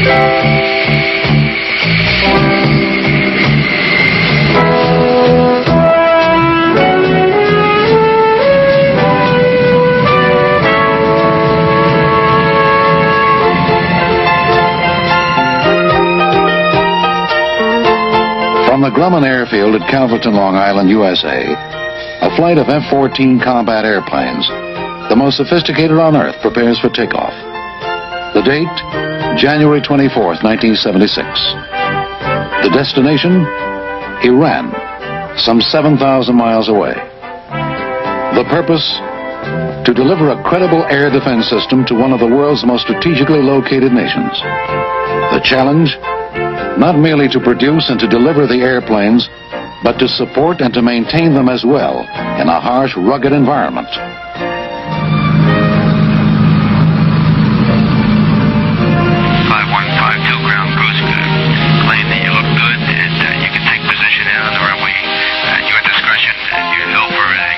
From the Grumman Airfield at Calverton, Long Island, USA, a flight of F-14 combat airplanes, the most sophisticated on Earth, prepares for takeoff. The date, January 24th, 1976. The destination, Iran, some 7,000 miles away. The purpose, to deliver a credible air defense system to one of the world's most strategically located nations. The challenge, not merely to produce and to deliver the airplanes, but to support and to maintain them as well in a harsh, rugged environment. 5152 ground cruise. Claim that you look good and you can take position in on the runway at your discretion and your hill for release.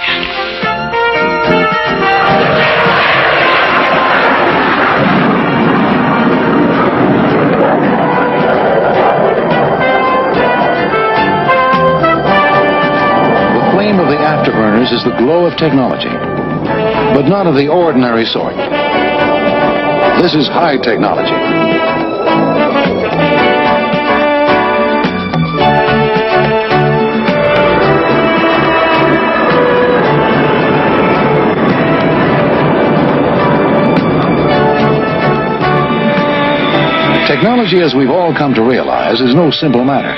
Of the afterburners is the glow of technology, but not of the ordinary sort. This is high technology. Technology, as we've all come to realize, is no simple matter.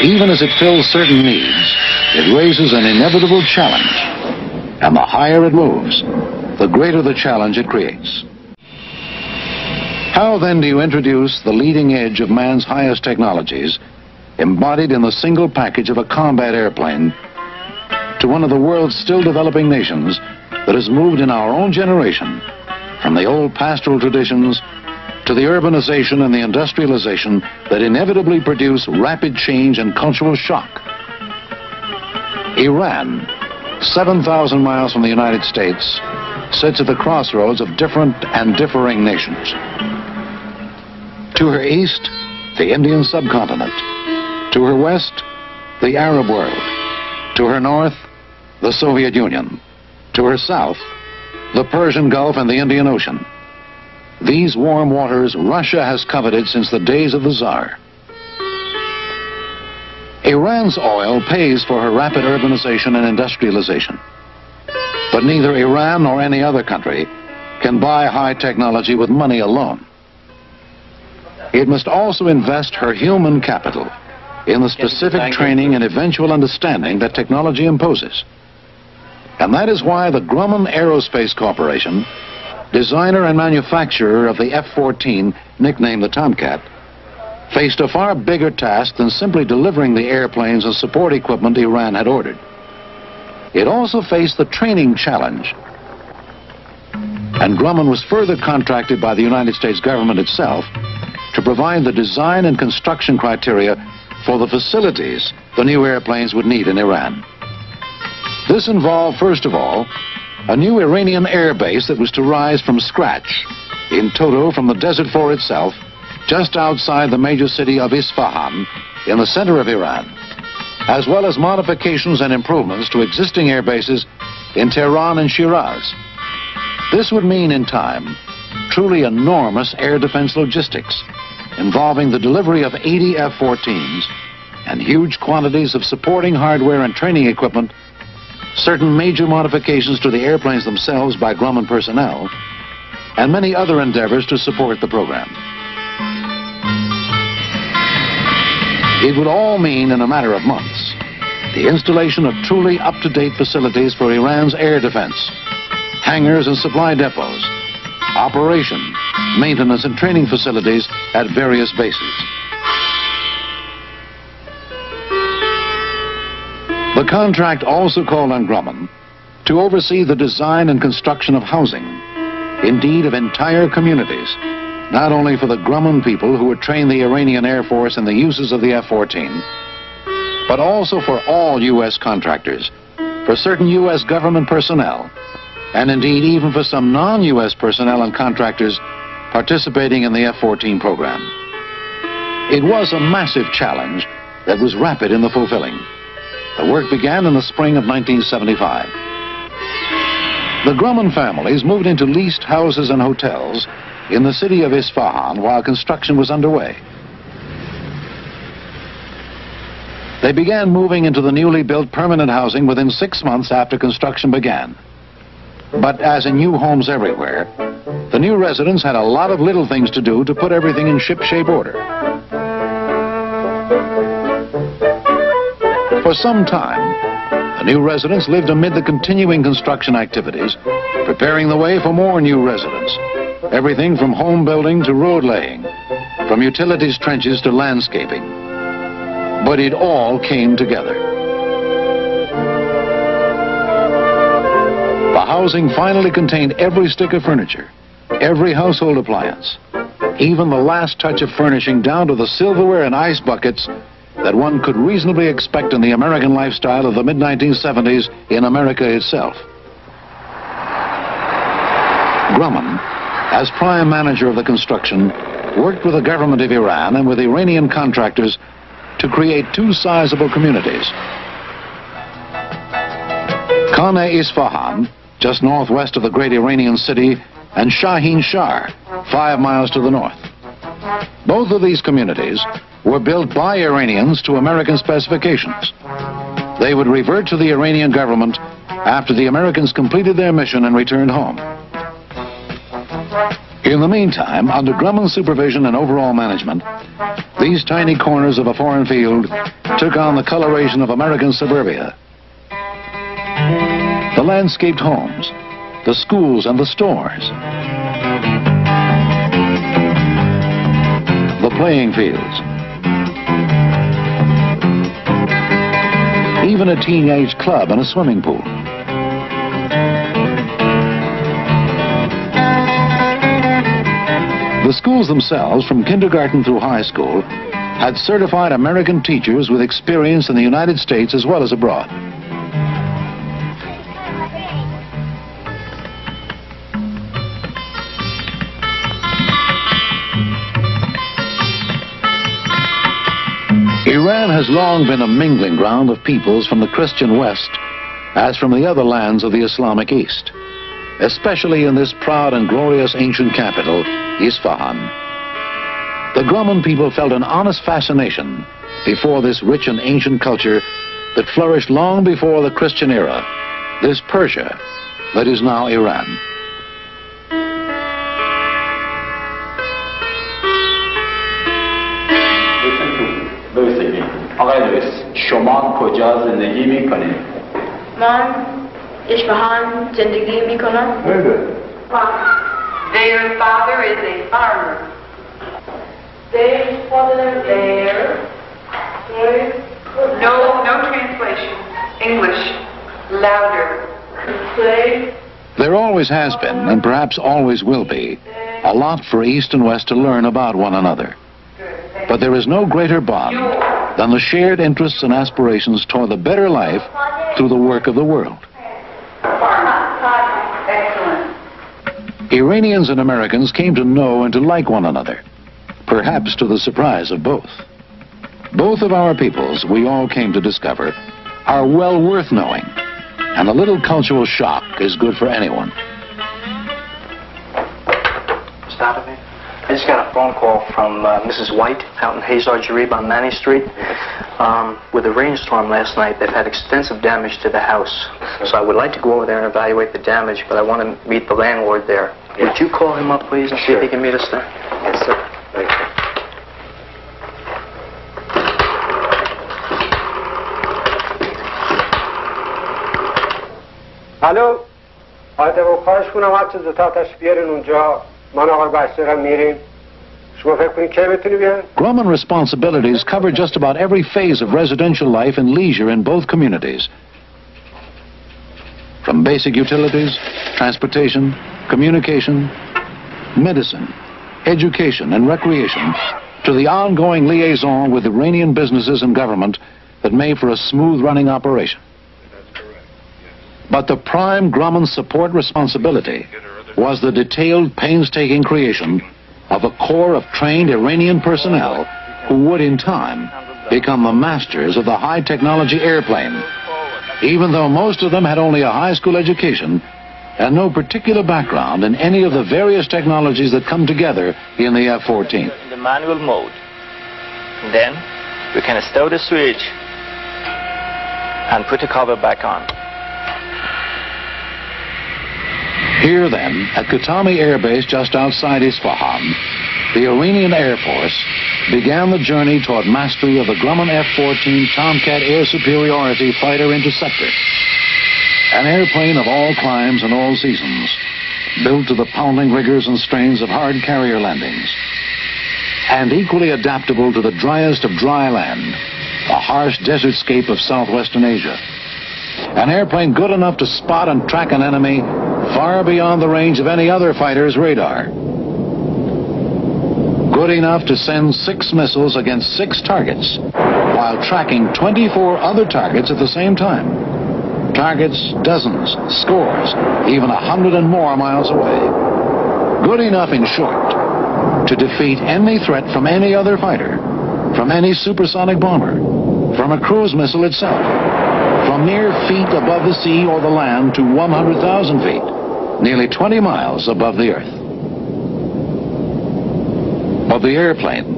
Even as it fills certain needs, it raises an inevitable challenge. And the higher it moves, the greater the challenge it creates. How then do you introduce the leading edge of man's highest technologies, embodied in the single package of a combat airplane, to one of the world's still developing nations that has moved in our own generation from the old pastoral traditions to the urbanization and the industrialization that inevitably produce rapid change and cultural shock? Iran, 7,000 miles from the United States, sits at the crossroads of different and differing nations. To her east, the Indian subcontinent. To her west, the Arab world. To her north, the Soviet Union. To her south, the Persian Gulf and the Indian Ocean. These warm waters Russia has coveted since the days of the Tsar. Iran's oil pays for her rapid urbanization and industrialization. But neither Iran nor any other country can buy high technology with money alone. It must also invest her human capital in the specific training and eventual understanding that technology imposes. And that is why the Grumman Aerospace Corporation, designer and manufacturer of the F-14, nicknamed the Tomcat, faced a far bigger task than simply delivering the airplanes and support equipment Iran had ordered. It also faced the training challenge. And Grumman was further contracted by the United States government itself to provide the design and construction criteria for the facilities the new airplanes would need in Iran. This involved, first of all, a new Iranian air base that was to rise from scratch, in toto from the desert floor itself, just outside the major city of Isfahan, in the center of Iran, as well as modifications and improvements to existing air bases in Tehran and Shiraz. This would mean, in time, truly enormous air defense logistics, involving the delivery of 80 F-14s and huge quantities of supporting hardware and training equipment, certain major modifications to the airplanes themselves by Grumman personnel, and many other endeavors to support the program. It would all mean, in a matter of months, the installation of truly up-to-date facilities for Iran's air defense, hangars and supply depots, operation, maintenance and training facilities at various bases. The contract also called on Grumman to oversee the design and construction of housing, indeed of entire communities, not only for the Grumman people who would train the Iranian Air Force in the uses of the F-14, but also for all U.S. contractors, for certain U.S. government personnel, and indeed even for some non-U.S. personnel and contractors participating in the F-14 program. It was a massive challenge that was rapid in the fulfilling. The work began in the spring of 1975. The Grumman families moved into leased houses and hotels in the city of Isfahan while construction was underway. They began moving into the newly built permanent housing within 6 months after construction began. But as in new homes everywhere, the new residents had a lot of little things to do to put everything in ship-shape order. For some time, the new residents lived amid the continuing construction activities, preparing the way for more new residents. Everything from home building to road laying, from utilities trenches to landscaping. But it all came together. The housing finally contained every stick of furniture, every household appliance, even the last touch of furnishing down to the silverware and ice buckets that one could reasonably expect in the American lifestyle of the mid-1970s in America itself. Grumman, as prime manager of the construction, worked with the government of Iran and with Iranian contractors to create 2 sizable communities. Khan-e-Isfahan, just northwest of the great Iranian city, and Shahin Shar, 5 miles to the north. Both of these communities were built by Iranians to American specifications. They would revert to the Iranian government after the Americans completed their mission and returned home. In the meantime, under Grumman's supervision and overall management, these tiny corners of a foreign field took on the coloration of American suburbia. The landscaped homes, the schools and the stores, the playing fields, even a teenage club and a swimming pool. The schools themselves, from kindergarten through high school, had certified American teachers with experience in the United States as well as abroad. Iran has long been a mingling ground of peoples from the Christian West as from the other lands of the Islamic East, especially in this proud and glorious ancient capital, Isfahan. The Grumman people felt an honest fascination before this rich and ancient culture that flourished long before the Christian era, this Persia that is now Iran. آقای لوئیس، شما کجا زندگی میکنید؟ من اصفهان زندگی میکنم. Their father is a farmer. Their father there. No translation. English. Louder. There always has been, and perhaps always will be, a lot for East and West to learn about one another. But there is no greater bond than the shared interests and aspirations toward the better life through the work of the world. Excellent. Iranians and Americans came to know and to like one another, perhaps to the surprise of both. Both of our peoples, we all came to discover, are well worth knowing, and a little cultural shock is good for anyone. Stop it. I just got a phone call from Mrs. White out in Hazar Jarib on Manny Street. With a rainstorm last night, they've had extensive damage to the house. So I would like to go over there and evaluate the damage, but I want to meet the landlord there. Yeah. Would you call him up, please, and see if he can meet us there? Yes, sir. Thank you. الو آده و خواهش کنم هر چه زودتر تشریف بیارین اونجا من آقای بحثیرم میریم شما فکر کنید که بتونی بیان Grumman responsibilities cover just about every phase of residential life and leisure in both communities. From basic utilities, transportation, communication, medicine, education and recreation to the ongoing liaison with Iranian businesses and government that made for a smooth running operation. But the prime Grumman support responsibility was the detailed, painstaking creation of a corps of trained Iranian personnel who would in time become the masters of the high-technology airplane, even though most of them had only a high school education and no particular background in any of the various technologies that come together in the F-14. In the manual mode. And then we can stow the switch and put the cover back on. Here then, at Khatami Air Base just outside Isfahan, the Iranian Air Force began the journey toward mastery of the Grumman F-14 Tomcat air superiority fighter interceptor. An airplane of all climes and all seasons, built to the pounding rigors and strains of hard carrier landings, and equally adaptable to the driest of dry land, the harsh desertscape of southwestern Asia. An airplane good enough to spot and track an enemy far beyond the range of any other fighter's radar. Good enough to send 6 missiles against 6 targets, while tracking 24 other targets at the same time. Targets dozens, scores, even 100 and more miles away. Good enough, in short, to defeat any threat from any other fighter, from any supersonic bomber, from a cruise missile itself, from mere feet above the sea or the land to 100,000 feet, nearly 20 miles above the earth. But the airplane,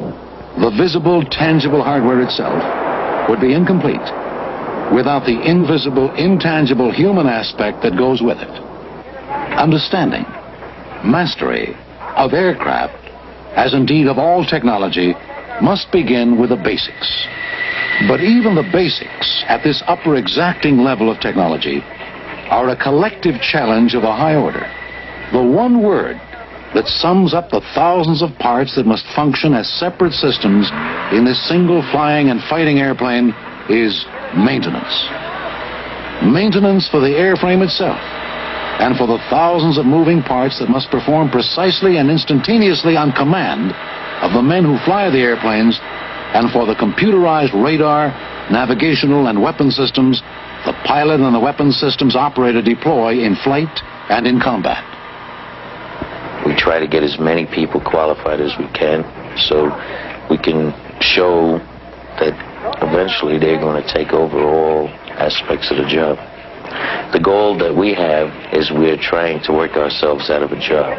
the visible, tangible hardware itself, would be incomplete without the invisible, intangible human aspect that goes with it. Understanding, mastery of aircraft, as indeed of all technology, must begin with the basics. But even the basics at this upper exacting level of technology are a collective challenge of a high order. The one word that sums up the thousands of parts that must function as separate systems in this single flying and fighting airplane is maintenance. Maintenance for the airframe itself, and for the thousands of moving parts that must perform precisely and instantaneously on command of the men who fly the airplanes, and for the computerized radar, navigational and weapon systems the pilot and the weapons systems operator deploy in flight and in combat. We try to get as many people qualified as we can so we can show that eventually they're going to take over all aspects of the job. The goal that we have is we're trying to work ourselves out of a job.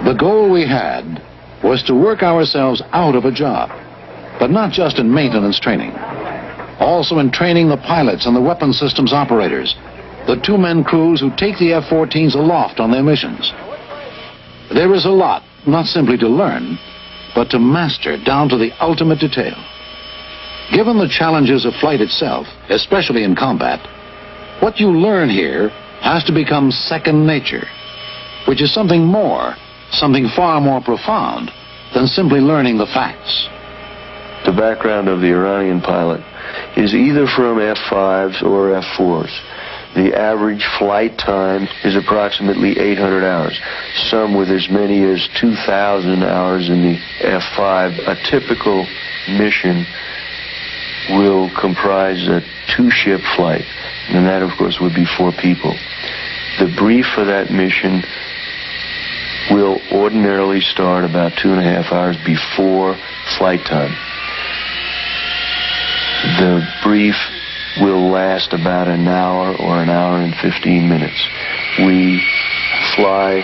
The goal we had was to work ourselves out of a job, but not just in maintenance training, also in training the pilots and the weapon systems operators, the 2-man crews who take the F-14s aloft on their missions. There is a lot, not simply to learn, but to master down to the ultimate detail. Given the challenges of flight itself, especially in combat, what you learn here has to become second nature, which is something more, something far more profound than simply learning the facts. The background of the Iranian pilot is either from F-5s or F-4s. The average flight time is approximately 800 hours, some with as many as 2,000 hours in the F-5. A typical mission will comprise a 2-ship flight, and that, of course, would be 4 people. The brief for that mission will ordinarily start about 2.5 hours before flight time. The brief will last about an hour or an hour and 15 minutes. We fly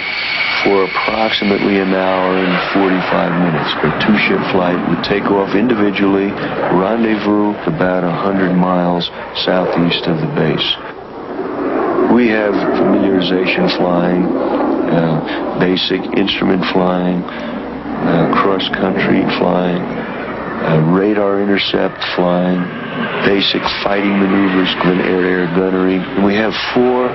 for approximately an hour and 45 minutes. A 2-ship flight would take off individually, rendezvous about 100 miles southeast of the base. We have familiarization flying, basic instrument flying, cross-country flying, radar intercept flying, basic fighting maneuvers, air-to-air gunnery. And we have 4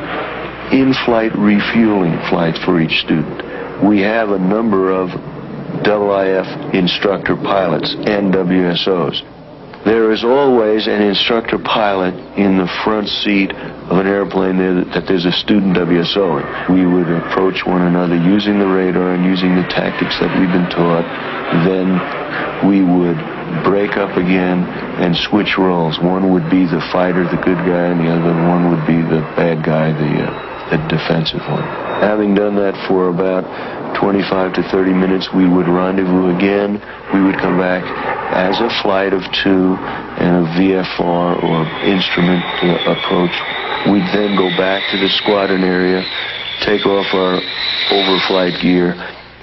in-flight refueling flights for each student. We have a number of IIF instructor pilots, NWSOs. There is always an instructor pilot in the front seat of an airplane that there's a student WSO in. We would approach one another using the radar and using the tactics that we've been taught. Then we would break up again and switch roles. One would be the fighter, the good guy, and the other one would be the bad guy, the a defensive one. Having done that for about 25 to 30 minutes, we would rendezvous again. We would come back as a flight of two and a VFR or instrument approach. We'd then go back to the squadron area, take off our overflight gear,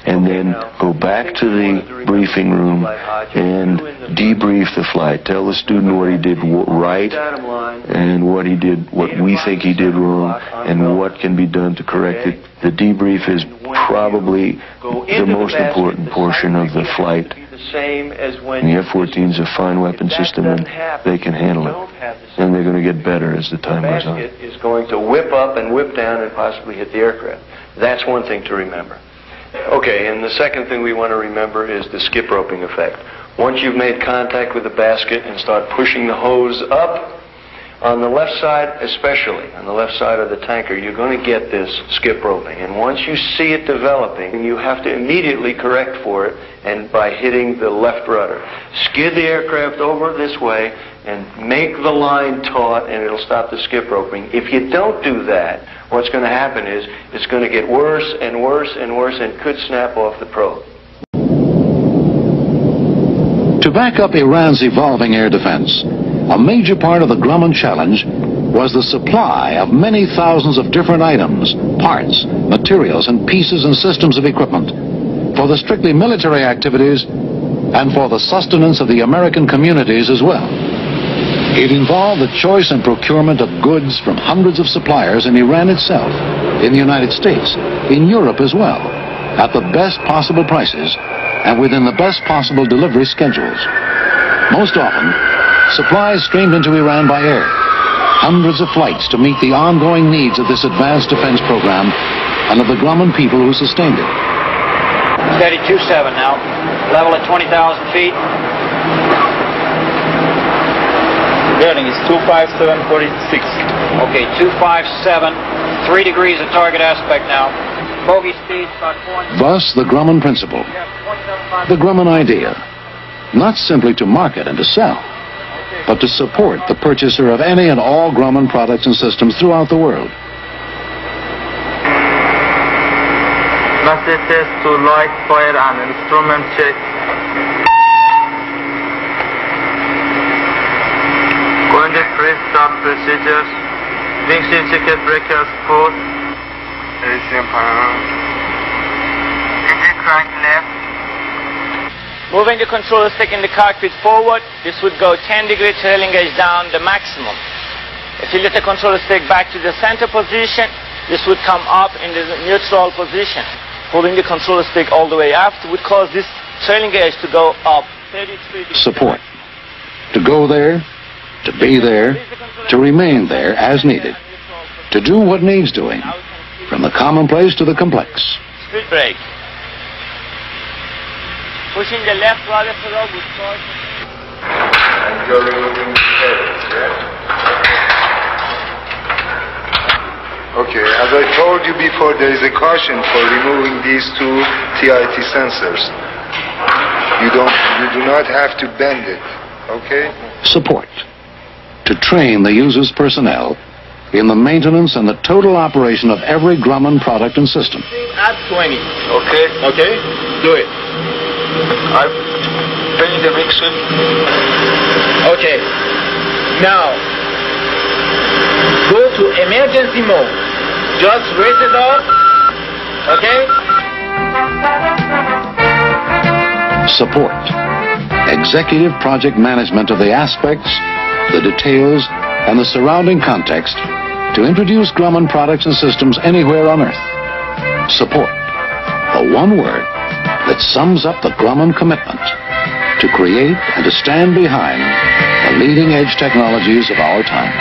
and then go back to the briefing room and debrief the flight. Tell the student what he did right and what we think he did wrong and what can be done to correct it. The debrief is probably the most important portion of the flight. The F-14 is a fine weapon system and they can handle it. And they're going to get better as the time goes on. The basket is going to whip up and whip down and possibly hit the aircraft. That's one thing to remember. Okay, and the second thing we want to remember is the skip roping effect. Once you've made contact with the basket and start pushing the hose up, on the left side especially, on the left side of the tanker, you're going to get this skip roping. And once you see it developing, you have to immediately correct for it, and by hitting the left rudder. Skid the aircraft over this way and make the line taut, and it'll stop the skip roping. If you don't do that, what's going to happen is it's going to get worse and worse and worse and could snap off the probe. To back up Iran's evolving air defense, a major part of the Grumman challenge was the supply of many thousands of different items, parts, materials, and pieces and systems of equipment for the strictly military activities and for the sustenance of the American communities as well. It involved the choice and procurement of goods from hundreds of suppliers in Iran itself, in the United States, in Europe as well, at the best possible prices and within the best possible delivery schedules. Most often, supplies streamed into Iran by air. Hundreds of flights to meet the ongoing needs of this advanced defense program and of the Grumman people who sustained it. Steady 27 now. Level at 20,000 feet. Bearing is 257.46. Okay, 257. 3 degrees of target aspect now. Bogey speed about 4. Thus, the Grumman principle. The Grumman idea. Not simply to market and to sell, but to support the purchaser of any and all Grumman products and systems throughout the world. Must test to light, fire and instrument check. Going to press start procedures. Windshield checker breakers put. Engine crank left. Moving the controller stick in the cockpit forward, this would go 10 degrees trailing edge down the maximum. If you lift the controller stick back to the center position, this would come up in the neutral position. Holding the controller stick all the way up would cause this trailing edge to go up 33 degrees. Support. To go there, to be there, to remain there as needed. To do what needs doing, from the commonplace to the complex. Speed brake. Pushing the left rudder throttle would cause... And you're removing the head, yeah? Okay, as I told you before, there is a caution for removing these two TIT sensors. You do not have to bend it, okay? Support. To train the user's personnel in the maintenance and the total operation of every Grumman product and system. At 20. Okay. Okay? Do it. I'm paying the mixer. Okay. Now, go to emergency mode. Just raise it up. Okay? Support. Executive project management of the aspects, the details, and the surrounding context to introduce Grumman products and systems anywhere on Earth. Support. The one word that sums up the Grumman commitment to create and to stand behind the leading edge technologies of our time.